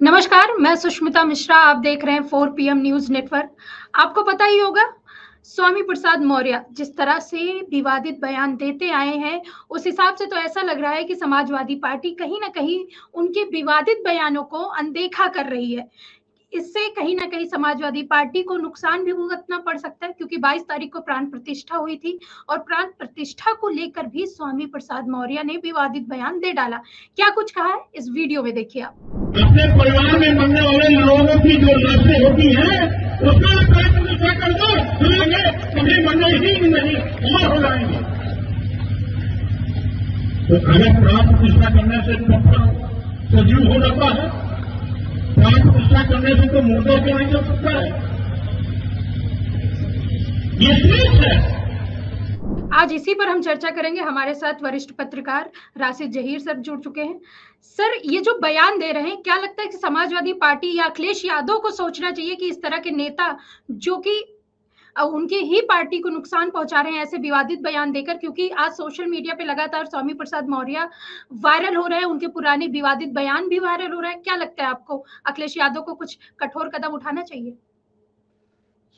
नमस्कार, मैं सुष्मिता मिश्रा। आप देख रहे हैं 4 पीएम न्यूज़ नेटवर्क। आपको पता ही होगा, स्वामी प्रसाद मौर्य जिस तरह से विवादित बयान देते आए हैं, उस हिसाब से तो ऐसा लग रहा है कि समाजवादी पार्टी कहीं न कहीं उनके विवादित बयानों को अनदेखा कर रही है। इससे कहीं न कहीं समाजवादी पार्टी को नुकसान भी भुगतना पड़ सकता है, क्योंकि 22 तारीख को प्राण प्रतिष्ठा हुई थी और प्राण प्रतिष्ठा को लेकर भी स्वामी प्रसाद मौर्य ने विवादित बयान दे डाला। क्या कुछ कहा है, इस वीडियो में देखिए आप। अपने परिवार में मरने वाले लोगों की जो लाशें होती हैं, उसका प्राण प्रतिष्ठा कर दो, कभी मरने ही नहीं, अमर हो जाएंगे। तो अगर प्राण प्रतिष्ठा करने से पत्थर सजीव हो जाता है, प्राण प्रतिष्ठा करने से तो मुर्दा क्यों नहीं कर सकता है? ये सच है। आज इसी पर हम चर्चा करेंगे। हमारे साथ वरिष्ठ पत्रकार राशिद जहीर सर जुड़ चुके हैं। सर, ये जो बयान दे रहे हैं, क्या लगता है कि समाजवादी पार्टी या अखिलेश यादव को सोचना चाहिए कि इस तरह के नेता जो कि उनकी ही पार्टी को नुकसान पहुंचा रहे हैं ऐसे विवादित बयान देकर, क्योंकि आज सोशल मीडिया पे लगातार स्वामी प्रसाद मौर्य वायरल हो रहे हैं, उनके पुराने विवादित बयान भी वायरल हो रहे हैं। क्या लगता है आपको, अखिलेश यादव को कुछ कठोर कदम उठाना चाहिए?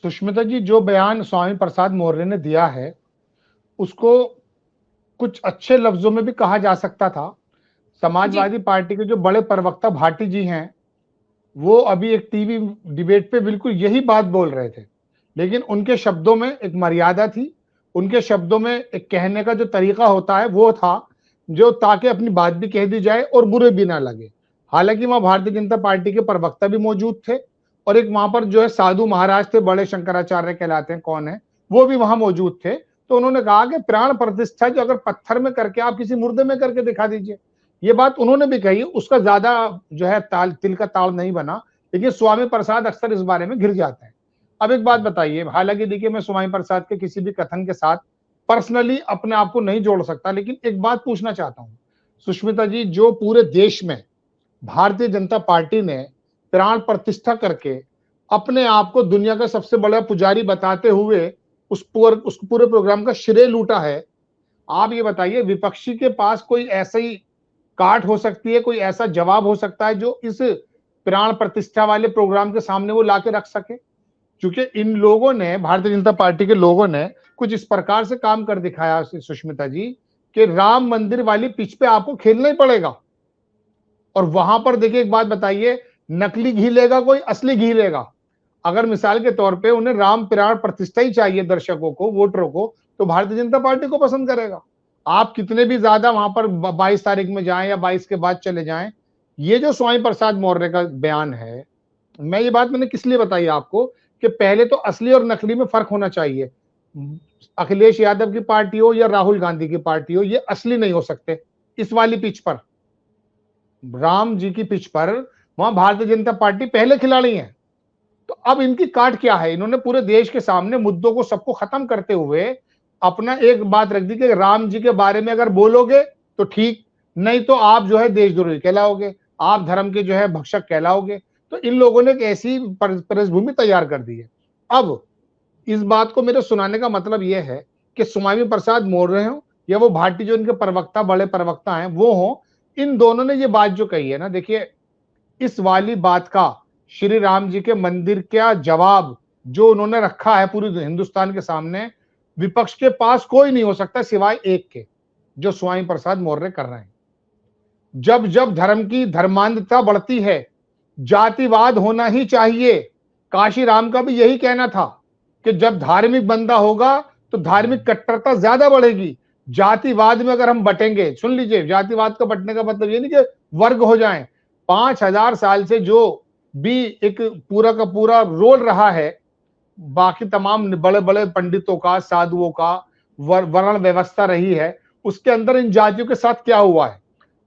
सुष्मिता जी, जो बयान स्वामी प्रसाद मौर्य ने दिया है उसको कुछ अच्छे लफ्जों में भी कहा जा सकता था। समाजवादी पार्टी के जो बड़े प्रवक्ता भाटी जी हैं, वो अभी एक टीवी डिबेट पे बिल्कुल यही बात बोल रहे थे, लेकिन उनके शब्दों में एक मर्यादा थी। उनके शब्दों में एक कहने का जो तरीका होता है वो था जो ताकि अपनी बात भी कह दी जाए और बुरे भी ना लगे। हालांकि वहां भारतीय जनता पार्टी के प्रवक्ता भी मौजूद थे और एक वहां पर जो है साधु महाराज थे, बड़े शंकराचार्य कहलाते हैं, कौन है वो भी वहां मौजूद थे। तो उन्होंने कहा कि प्राण प्रतिष्ठा जो अगर पत्थर में करके आप किसी मुर्दे में करके दिखा दीजिए, ये बात उन्होंने भी कही। उसका ज्यादा जो है तिल का ताल नहीं बना, लेकिन स्वामी प्रसाद अक्सर इस बारे में घिर जाते हैं। अब एक बात बताइए, हालांकि देखिए मैं स्वामी प्रसाद के किसी भी कथन के साथ पर्सनली अपने आप को नहीं जोड़ सकता, लेकिन एक बात पूछना चाहता हूं सुष्मिता जी, जो पूरे देश में भारतीय जनता पार्टी ने प्राण प्रतिष्ठा करके अपने आप को दुनिया का सबसे बड़ा पुजारी बताते हुए उस पूरे प्रोग्राम का श्रेय लूटा है, आप ये बताइए विपक्षी के पास कोई ऐसी काट हो सकती है, कोई ऐसा जवाब हो सकता है जो इस प्राण प्रतिष्ठा वाले प्रोग्राम के सामने वो लाके रख सके? क्योंकि इन लोगों ने, भारतीय जनता पार्टी के लोगों ने कुछ इस प्रकार से काम कर दिखाया सुष्मिता जी, कि राम मंदिर वाली पिच पे आपको खेलना ही पड़ेगा। और वहां पर देखिए एक बात बताइए, नकली घी लेगा कोई, असली घी लेगा। अगर मिसाल के तौर पे उन्हें राम प्राण प्रतिष्ठा ही चाहिए दर्शकों को, वोटरों को, तो भारतीय जनता पार्टी को पसंद करेगा। आप कितने भी ज्यादा वहां पर 22 तारीख में जाएं या 22 के बाद चले जाएं, ये जो स्वामी प्रसाद मौर्य का बयान है, मैं ये बात मैंने किस लिए बताई आपको कि पहले तो असली और नकली में फर्क होना चाहिए। अखिलेश यादव की पार्टी हो या राहुल गांधी की पार्टी हो, ये असली नहीं हो सकते। इस वाली पिच पर, राम जी की पिच पर, वहां भारतीय जनता पार्टी पहले खिलाड़ी है। तो अब इनकी काट क्या है? इन्होंने पूरे देश के सामने मुद्दों को सबको खत्म करते हुए अपना एक बात रख दी कि राम जी के बारे में अगर बोलोगे तो ठीक, नहीं तो आप जो है देशद्रोही कहलाओगे, आप धर्म के जो है भक्षक कहलाओगे। तो इन लोगों ने एक ऐसी पृष्ठभूमि तैयार कर दी है। अब इस बात को मेरे सुनाने का मतलब यह है कि स्वामी प्रसाद मौर्य हो या वो भाटी जो इनके प्रवक्ता, बड़े प्रवक्ता हैं वो हो, इन दोनों ने ये बात जो कही है ना, देखिए इस वाली बात का श्री राम जी के मंदिर का जवाब जो उन्होंने रखा है पूरे हिंदुस्तान के सामने, विपक्ष के पास कोई नहीं हो सकता सिवाय एक के, जो स्वामी प्रसाद मौर्य कर रहे हैं। जब जब धर्म की धर्मांधता बढ़ती है, जातिवाद होना ही चाहिए। काशी राम का भी यही कहना था कि जब धार्मिक बंदा होगा तो धार्मिक कट्टरता ज्यादा बढ़ेगी। जातिवाद में अगर हम बटेंगे, सुन लीजिए, जातिवाद का बटने का मतलब ये नहीं कि वर्ग हो जाएं। 5000 साल से जो भी एक पूरा का पूरा रोल रहा है बाकी तमाम बड़े बड़े पंडितों का, साधुओं का, वर्ण व्यवस्था रही है, उसके अंदर इन जातियों के साथ क्या हुआ है।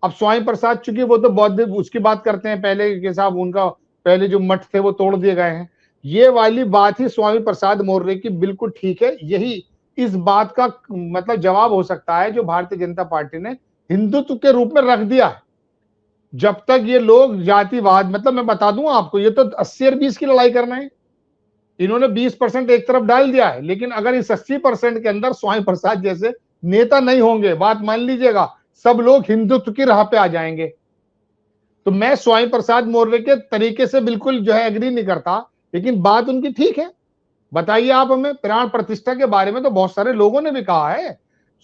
अब स्वामी प्रसाद चूंकि वो तो बौद्ध उसकी बात करते हैं, पहले के साहब उनका पहले जो मठ थे वो तोड़ दिए गए हैं। ये वाली बात ही स्वामी प्रसाद मौर्य की बिल्कुल ठीक है। यही इस बात का मतलब जवाब हो सकता है जो भारतीय जनता पार्टी ने हिंदुत्व के रूप में रख दिया है। जब तक ये लोग जातिवाद, मतलब मैं बता दूं आपको, ये तो 80 और 20 की लड़ाई करना है। इन्होंने 20% एक तरफ डाल दिया है, लेकिन अगर इस 80% के अंदर स्वामी प्रसाद जैसे नेता नहीं होंगे, बात मान लीजिएगा, सब लोग हिंदुत्व की राह पे आ जाएंगे। तो मैं स्वामी प्रसाद मौर्य के तरीके से बिल्कुल जो है एग्री नहीं करता, लेकिन बात उनकी ठीक है। बताइए आप हमें, प्राण प्रतिष्ठा के बारे में तो बहुत सारे लोगों ने भी कहा है।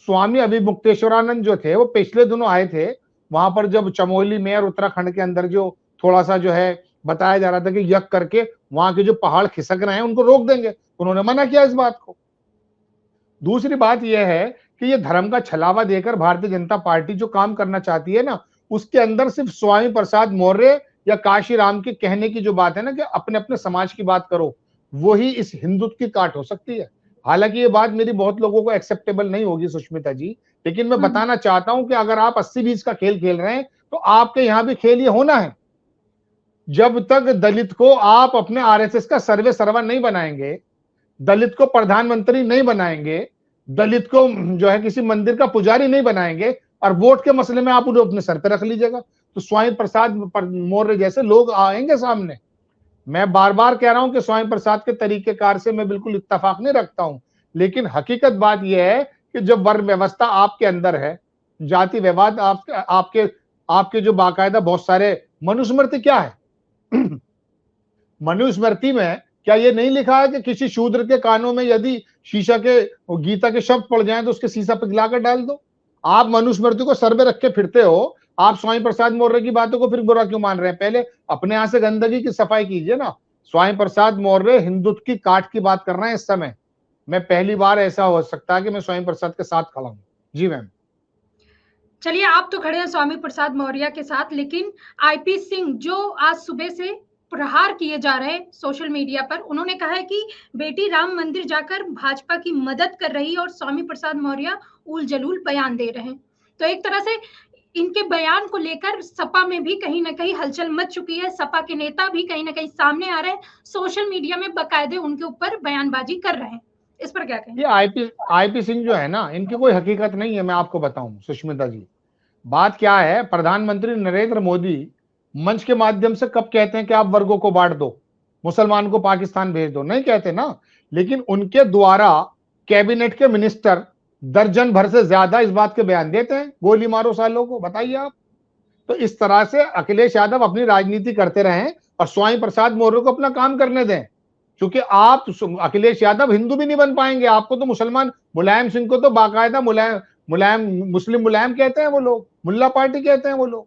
स्वामी अभिमुक्तेश्वरानंद जो थे वो पिछले दिनों आए थे वहां पर, जब चमोली में और उत्तराखंड के अंदर जो थोड़ा सा जो है बताया जा रहा था कि यज्ञ करके वहां के जो पहाड़ खिसक रहे हैं उनको रोक देंगे, उन्होंने मना किया इस बात को। दूसरी बात यह है कि ये धर्म का छलावा देकर भारतीय जनता पार्टी जो काम करना चाहती है ना, उसके अंदर सिर्फ स्वामी प्रसाद मौर्य या काशीराम के कहने की जो बात है ना कि अपने अपने समाज की बात करो, वही इस हिंदुत्व की काट हो सकती है। हालांकि ये बात मेरी बहुत लोगों को एक्सेप्टेबल नहीं होगी सुष्मिता जी, लेकिन मैं बताना चाहता हूं कि अगर आप 80-20 का खेल खेल रहे हैं तो आपके यहां भी खेल ये होना है। जब तक दलित को आप अपने आरएसएस का सर्वे सर्वा नहीं बनाएंगे, दलित को प्रधानमंत्री नहीं बनाएंगे, दलित को जो है किसी मंदिर का पुजारी नहीं बनाएंगे और वोट के मसले में आप उन्हें अपने सर पे रख लीजिएगा, तो स्वामी प्रसाद मौर्य जैसे लोग आएंगे सामने। मैं बार बार कह रहा हूं कि स्वामी प्रसाद के तरीकेकार से मैं बिल्कुल इत्तेफाक नहीं रखता हूं, लेकिन हकीकत बात यह है कि जब वर्ण व्यवस्था आपके अंदर है, जाति विवाद आपके आपके जो बाकायदा बहुत सारे मनुस्मृति क्या है मनुस्मृति में क्या ये नहीं लिखा है कि किसी शूद्र के कानों में यदि शीशा के गीता के शब्द पड़ जाएं तो उसके शीशा पे गिलाकर डाल दो? आप मनुस्मृति को सर पे रख के फिरते हो, आप स्वामी प्रसाद मौर्य की बातों को फिर बुरा क्यों मान रहे हैं? पहले अपने यहां से गंदगी की सफाई कीजिए ना। स्वामी प्रसाद मौर्य हिंदुत्व की काट की बात कर रहे हैं इस समय। मैं पहली बार ऐसा हो सकता है कि मैं स्वामी प्रसाद के साथ खड़ा हूं। जी मैम। चलिए, आप तो खड़े हैं स्वामी प्रसाद मौर्य के साथ, लेकिन आईपी सिंह जो आज सुबह से प्रहार किए जा रहे हैं सोशल मीडिया पर, उन्होंने कहा है कि बेटी राम मंदिर जाकर भाजपा की मदद कर रही है और स्वामी प्रसाद मौर्य उल जलूल बयान दे रहे हैं। तो एक तरह से इनके बयान को लेकर सपा में भी कहीं ना कहीं हलचल मच चुकी है। सपा के नेता भी कहीं ना कहीं सामने आ रहे हैं, सोशल मीडिया में बाकायदे उनके ऊपर बयानबाजी कर रहे हैं। इस पर क्या कहें? ये आईपी सिंह जो है ना, इनकी कोई हकीकत नहीं है। मैं आपको बताऊं सुष्मिता जी, बात क्या है, प्रधानमंत्री नरेंद्र मोदी मंच के माध्यम से कब कहते हैं कि आप वर्गों को बांट दो, मुसलमान को पाकिस्तान भेज दो? नहीं कहते ना। लेकिन उनके द्वारा कैबिनेट के मिनिस्टर दर्जन भर से ज्यादा इस बात के बयान देते हैं, गोली मारो सालों को। बताइए आप। तो इस तरह से अखिलेश यादव अपनी राजनीति करते रहें और स्वामी प्रसाद मौर्य को अपना काम करने दें, क्योंकि आप अखिलेश यादव हिंदू भी नहीं बन पाएंगे। आपको तो मुसलमान, मुलायम सिंह को तो बाकायदा मुस्लिम मुलायम कहते हैं वो लोग, मुल्ला पार्टी कहते हैं वो लोग।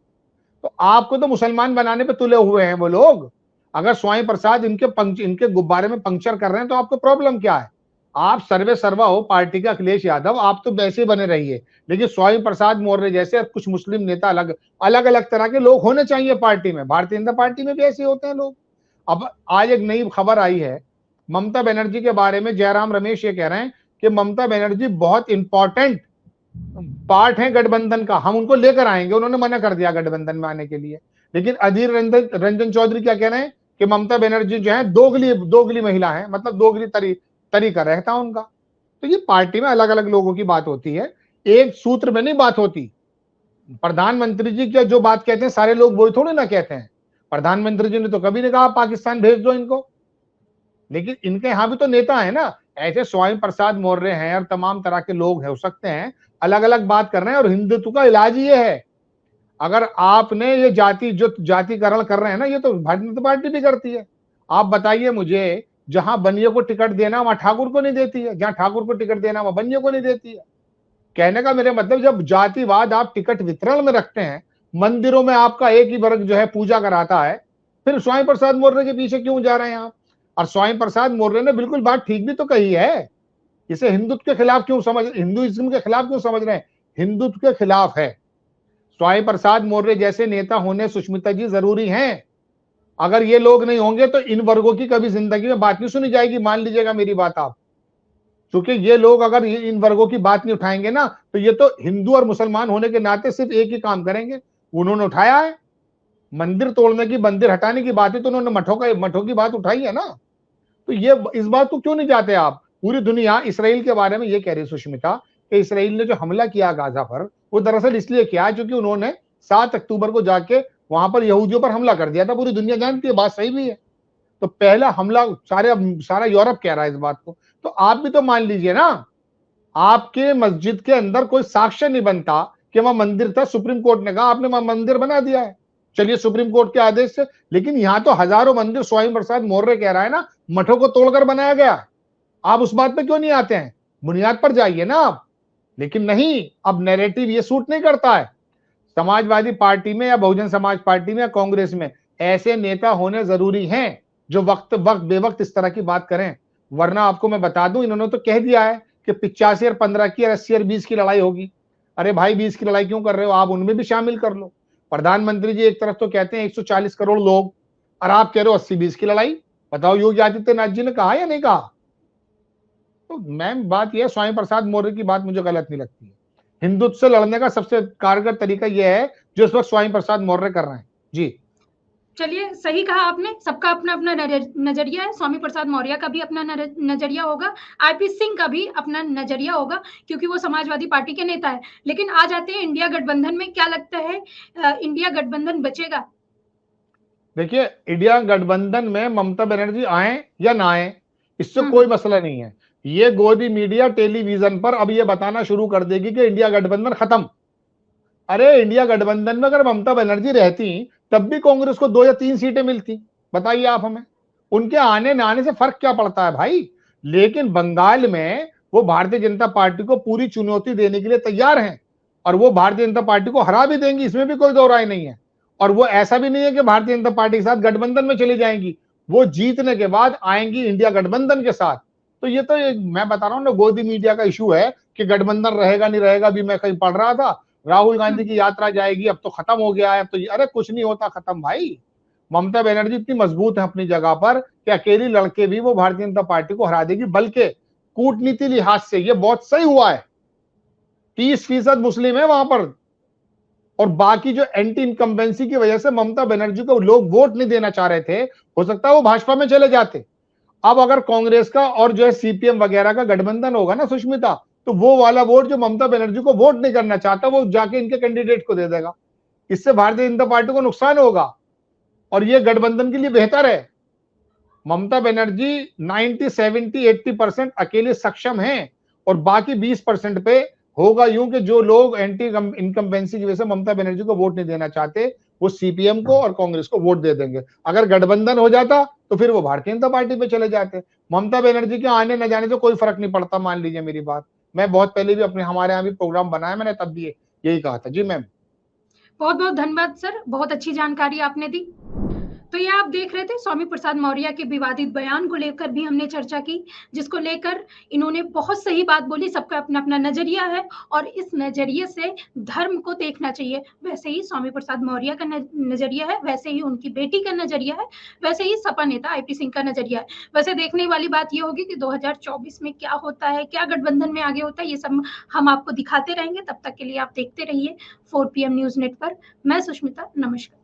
तो आपको तो मुसलमान बनाने पे तुले हुए हैं वो लोग। अगर स्वामी प्रसाद इनके गुब्बारे में पंक्चर कर रहे हैं तो आपको प्रॉब्लम क्या है? आप सर्वे सर्वा हो पार्टी का अखिलेश यादव, आप तो वैसे बने रहिए, लेकिन स्वामी प्रसाद मौर्य जैसे कुछ मुस्लिम नेता अलग अलग तरह के लोग होने चाहिए पार्टी में। भारतीय जनता पार्टी में भी ऐसे होते हैं लोग। अब आज एक नई खबर आई है ममता बनर्जी के बारे में। जयराम रमेश ये कह रहे हैं कि ममता बनर्जी बहुत इंपॉर्टेंट पार्ट है गठबंधन का, हम उनको लेकर आएंगे। उन्होंने मना कर दिया गठबंधन में आने के लिए। लेकिन अधीर रंजन चौधरी क्या कह रहे हैं कि ममता बनर्जी जो है दोगली महिला है, मतलब दोगली तरीका रहता है उनका। तो ये पार्टी में अलग अलग लोगों की बात होती है, एक सूत्र में नहीं बात होती। प्रधानमंत्री जी क्या जो बात कहते हैं सारे लोग वही थोड़े ना कहते हैं। प्रधानमंत्री जी ने तो कभी नहीं कहा पाकिस्तान भेज दो इनको, लेकिन इनके यहां भी तो नेता है ना। ऐसे स्वामी प्रसाद मौर्य हैं और तमाम तरह के लोग हो सकते हैं, अलग अलग बात कर रहे हैं। और हिंदुत्व का इलाज ये है, अगर आपने ये जातिकरण कर रहे हैं ना, ये तो भारतीय जनता पार्टी भी करती है। आप बताइए मुझे, जहां बनिए को टिकट देना वहां ठाकुर को नहीं देती है, जहां ठाकुर को टिकट देना वहां बनिए को नहीं देती है। कहने का मेरे मतलब, जब जातिवाद आप टिकट वितरण में रखते हैं, मंदिरों में आपका एक ही वर्ग जो है पूजा कराता है, फिर स्वामी प्रसाद मौर्य के पीछे क्यों जा रहे हैं आप? और स्वामी प्रसाद मौर्य ने बिल्कुल बात ठीक भी तो कही है। इसे हिंदुत्व के खिलाफ क्यों हिंदुइज्म के खिलाफ क्यों समझ रहे हैं? हिंदुत्व के खिलाफ है। स्वामी प्रसाद मौर्य जैसे नेता होने सुष्मिता जी जरूरी हैं। अगर ये लोग नहीं होंगे तो इन वर्गों की कभी जिंदगी में बात नहीं सुनी जाएगी। मान लीजिएगा मेरी बात आप, क्योंकि ये लोग अगर इन वर्गों की बात नहीं उठाएंगे ना, तो ये तो हिंदू और मुसलमान होने के नाते सिर्फ एक ही काम करेंगे। उन्होंने उठाया है मंदिर तोड़ने की, मंदिर हटाने की बात है, तो उन्होंने मठों की बात उठाई है ना। तो ये इस बात को क्यों नहीं जाते आप? पूरी दुनिया इसराइल के बारे में ये कह रही सुष्मिता कि इसराइल ने जो हमला किया गाजा पर, वो दरअसल इसलिए किया क्योंकि उन्होंने 7 अक्टूबर को जाके वहां पर यहूदियों पर हमला कर दिया था। पूरी दुनिया जानती है, बात सही भी है। तो पहला हमला सारा यूरोप कह रहा है इस बात को। तो आप भी तो मान लीजिए ना, आपके मस्जिद के अंदर कोई साक्ष्य नहीं बनता कि वहां मंदिर था, सुप्रीम कोर्ट ने कहा आपने वहां मंदिर बना दिया है, चलिए सुप्रीम कोर्ट के आदेश से, लेकिन यहां तो हजारों मंदिर स्वामी प्रसाद मौर्य कह रहा है ना मठों को तोड़कर बनाया गया। आप उस बात पे क्यों नहीं आते हैं? बुनियाद पर जाइए ना आप। लेकिन नहीं, अब नैरेटिव ये सूट नहीं करता है। समाजवादी पार्टी में या बहुजन समाज पार्टी में या कांग्रेस में ऐसे नेता होने जरूरी हैं जो वक्त वक्त बेवक्त इस तरह की बात करें। वरना आपको मैं बता दूं, इन्होंने तो कह दिया है कि 85 और 15 की और 80 और 20 की लड़ाई होगी। अरे भाई 20 की लड़ाई क्यों कर रहे हो? आप उनमें भी शामिल कर लो। प्रधानमंत्री जी एक तरफ तो कहते हैं 140 करोड़ लोग, और आप कह रहे हो 80-20 की लड़ाई। बताओ योगी आदित्यनाथ जी ने कहा या नहीं कहा? तो मैम बात यह है, स्वामी प्रसाद मौर्य की बात मुझे गलत नहीं लगती है। हिंदुत्व से लड़ने का सबसे कारगर तरीका यह है जो इस वक्त स्वामी प्रसाद मौर्य कर रहे हैं। जी चलिए, सही कहा आपने, सबका अपना अपना नजरिया है। स्वामी प्रसाद मौर्य का भी अपना नजरिया होगा, आईपी सिंह का भी अपना नजरिया होगा, क्योंकि वो समाजवादी पार्टी के नेता है। लेकिन आ जाते हैं इंडिया गठबंधन में, क्या लगता है इंडिया गठबंधन बचेगा? देखिए, इंडिया गठबंधन में ममता बनर्जी आए या ना आए, इससे कोई मसला नहीं है। ये गोदी मीडिया टेलीविजन पर अब ये बताना शुरू कर देगी कि इंडिया गठबंधन खत्म। अरे इंडिया गठबंधन में अगर ममता बनर्जी रहती तब भी कांग्रेस को 2 या 3 सीटें मिलती। बताइए आप हमें, उनके आने न आने से फर्क क्या पड़ता है भाई। लेकिन बंगाल में वो भारतीय जनता पार्टी को पूरी चुनौती देने के लिए तैयार हैं, और वो भारतीय जनता पार्टी को हरा भी देंगी, इसमें भी कोई दो राय नहीं है। और वो ऐसा भी नहीं है कि भारतीय जनता पार्टी के साथ गठबंधन में चली जाएंगी, वो जीतने के बाद आएंगी इंडिया गठबंधन के साथ। तो ये तो मैं बता रहा हूँ ना, गोदी मीडिया का इशू है कि गठबंधन रहेगा नहीं रहेगा। अभी मैं कहीं पढ़ रहा था, राहुल गांधी की यात्रा जाएगी, अब तो खत्म हो गया है। अब तो अरे कुछ नहीं होता खत्म भाई। ममता बनर्जी इतनी मजबूत है अपनी जगह पर कि अकेली लड़के भी वो भारतीय जनता पार्टी को हरा देगी। बल्कि कूटनीति लिहाज से ये बहुत सही हुआ है, 30% मुस्लिम है वहां पर, और बाकी जो एंटी इनकम्बेंसी की वजह से ममता बनर्जी को लोग वोट नहीं देना चाह रहे थे, हो सकता है वो भाजपा में चले जाते। अब अगर कांग्रेस का और जो है सीपीएम वगैरह का गठबंधन होगा ना सुष्मिता, तो वो वाला वोट जो ममता बनर्जी को वोट नहीं करना चाहता वो जाके इनके कैंडिडेट को दे देगा। इससे भारतीय जनता पार्टी को नुकसान होगा और ये गठबंधन के लिए बेहतर है। ममता बनर्जी 90, 70, 80% अकेले सक्षम हैं, और बाकी 20% पे होगा यूं कि जो लोग एंटी इनकम्बेंसी की वजह से ममता बनर्जी को वोट नहीं देना चाहते वो सीपीएम को और कांग्रेस को वोट दे देंगे। अगर गठबंधन हो जाता तो फिर वो भारतीय जनता पार्टी पे चले जाते। ममता बनर्जी के आने न जाने से कोई फर्क नहीं पड़ता, मान लीजिए मेरी बात। मैं बहुत पहले भी अपने हमारे यहाँ भी प्रोग्राम बनाया, मैंने तब भी यही कहा था। जी मैम, बहुत बहुत धन्यवाद सर, बहुत अच्छी जानकारी आपने दी। तो ये आप देख रहे थे स्वामी प्रसाद मौर्य के विवादित बयान को लेकर भी हमने चर्चा की, जिसको लेकर इन्होंने बहुत सही बात बोली। सबका अपना अपना नजरिया है और इस नजरिए से धर्म को देखना चाहिए। वैसे ही स्वामी प्रसाद मौर्य का नजरिया है, वैसे ही उनकी बेटी का नजरिया है, वैसे ही सपा नेता आईपी सिंह का नजरिया है। वैसे देखने वाली बात ये होगी कि 2024 में क्या होता है, क्या गठबंधन में आगे होता है, ये सब हम आपको दिखाते रहेंगे। तब तक के लिए आप देखते रहिए 4 PM न्यूज नेटवर्क। मैं सुष्मिता, नमस्कार।